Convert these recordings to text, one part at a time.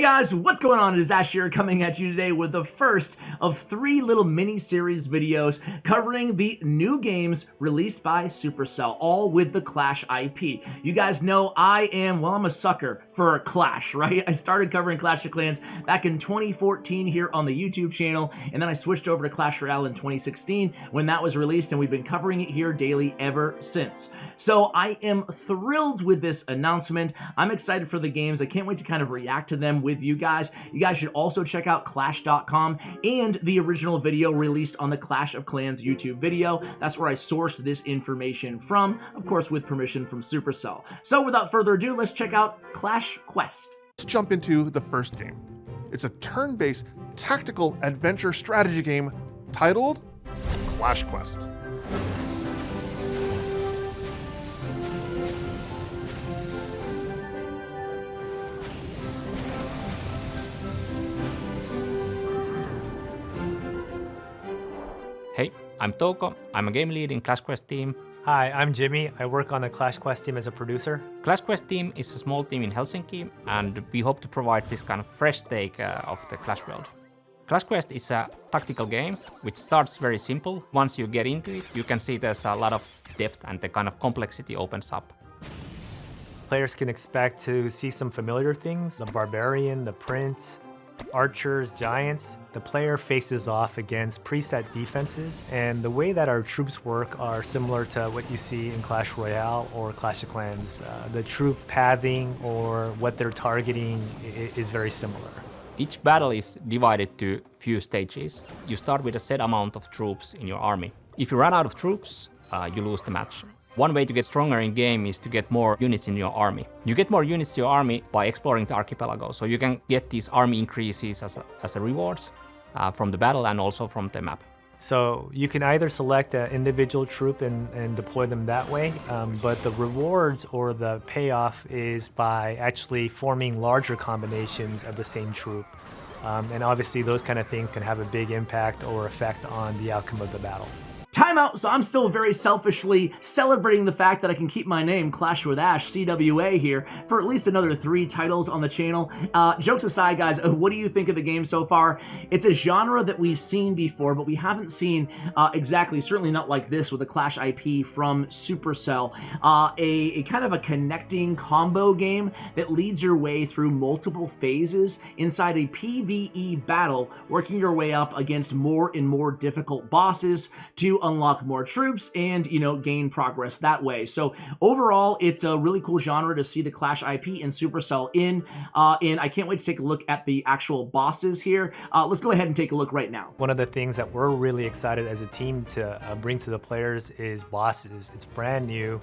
Hey guys, what's going on? It is Ash here coming at you today with the first of 3 little mini-series videos covering the new games released by Supercell, all with the Clash IP. You guys know I'm a sucker for Clash, right? I started covering Clash of Clans back in 2014 here on the YouTube channel, and then I switched over to Clash Royale in 2016 when that was released, and we've been covering it here daily ever since. So I am thrilled with this announcement. I'm excited for the games. I can't wait to kind of react to them with you guys. You guys should also check out clash.com and the original video released on the Clash of Clans YouTube video. That's where I sourced this information from, of course with permission from Supercell. So without further ado, let's check out Clash Quest. Let's jump into the first game. It's a turn-based tactical adventure strategy game titled Clash Quest. Hey, I'm Touko. I'm a game lead in Clash Quest team. Hi, I'm Jimmy. I work on the Clash Quest team as a producer. Clash Quest team is a small team in Helsinki, and we hope to provide this kind of fresh take of the Clash world. Clash Quest is a tactical game which starts very simple. Once you get into it, you can see there's a lot of depth and the kind of complexity opens up. Players can expect to see some familiar things: the barbarian, the prince, archers, giants. The player faces off against preset defenses, and the way that our troops work are similar to what you see in Clash Royale or Clash of Clans. The troop pathing or what they're targeting is very similar. Each battle is divided to few stages. You start with a set amount of troops in your army. If you run out of troops, you lose the match. One way to get stronger in game is to get more units in your army. You get more units to your army by exploring the archipelago, so you can get these army increases as a rewards from the battle and also from the map. So you can either select an individual troop and deploy them that way, but the rewards or the payoff is by actually forming larger combinations of the same troop. And obviously those kind of things can have a big impact or effect on the outcome of the battle. Timeout, so I'm still very selfishly celebrating the fact that I can keep my name, Clash with Ash, CWA here, for at least another 3 titles on the channel. Jokes aside, guys, what do you think of the game so far? It's a genre that we've seen before, but we haven't seen exactly, certainly not like this with a Clash IP from Supercell. A kind of a connecting combo game that leads your way through multiple phases inside a PvE battle, working your way up against more and more difficult bosses to unlock more troops and, gain progress that way. So overall, it's a really cool genre to see the Clash IP and Supercell in, and I can't wait to take a look at the actual bosses here. Let's go ahead and take a look right now. One of the things that we're really excited as a team to bring to the players is bosses. It's brand new.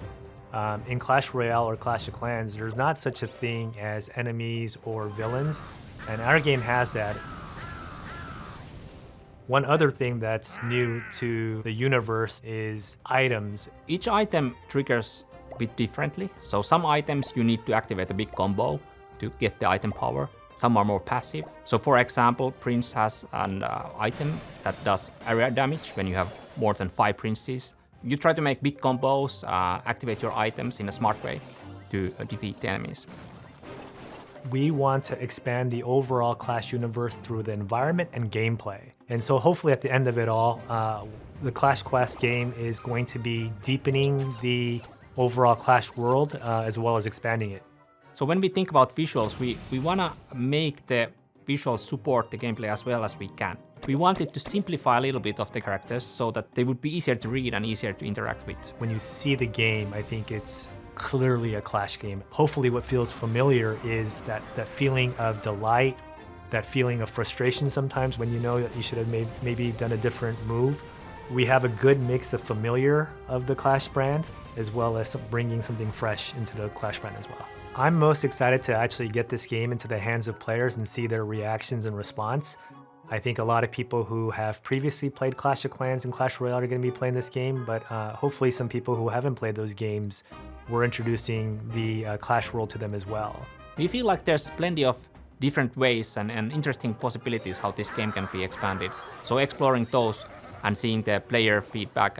In Clash Royale or Clash of Clans, there's not such a thing as enemies or villains, and our game has that. One other thing that's new to the universe is items. Each item triggers a bit differently. So some items you need to activate a big combo to get the item power. Some are more passive. So for example, Prince has an item that does area damage when you have more than 5 princes. You try to make big combos, activate your items in a smart way to defeat the enemies. We want to expand the overall Clash universe through the environment and gameplay. And so hopefully at the end of it all, the Clash Quest game is going to be deepening the overall Clash world as well as expanding it. So when we think about visuals, we want to make the visuals support the gameplay as well as we can. We wanted to simplify a little bit of the characters so that they would be easier to read and easier to interact with. When you see the game, I think it's clearly a Clash game. Hopefully what feels familiar is that feeling of delight, that feeling of frustration sometimes when you know that you should have maybe done a different move. We have a good mix of familiar of the Clash brand as well as bringing something fresh into the Clash brand as well. I'm most excited to actually get this game into the hands of players and see their reactions and response. I think a lot of people who have previously played Clash of Clans and Clash Royale are going to be playing this game, but hopefully some people who haven't played those games, we're introducing the Clash world to them as well. We feel like there's plenty of different ways and interesting possibilities how this game can be expanded. So exploring those and seeing the player feedback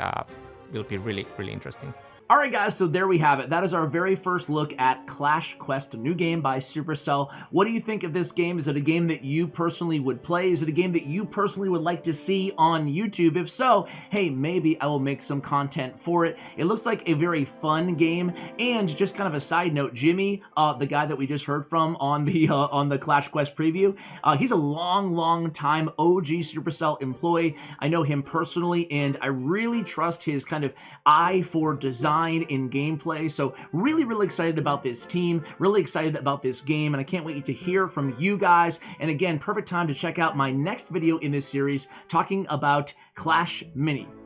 will be really, really interesting. Alright guys, so there we have it. That is our very first look at Clash Quest, a new game by Supercell. What do you think of this game? Is it a game that you personally would play? Is it a game that you personally would like to see on YouTube? If so, hey, maybe I will make some content for it. It looks like a very fun game, and just kind of a side note, Jimmy, the guy that we just heard from on the Clash Quest preview, he's a long time OG Supercell employee. I know him personally, and I really trust his kind of eye for design in gameplay. So really excited about this team, really excited about this game, and I can't wait to hear from you guys. And again, perfect time to check out my next video in this series talking about Clash Mini.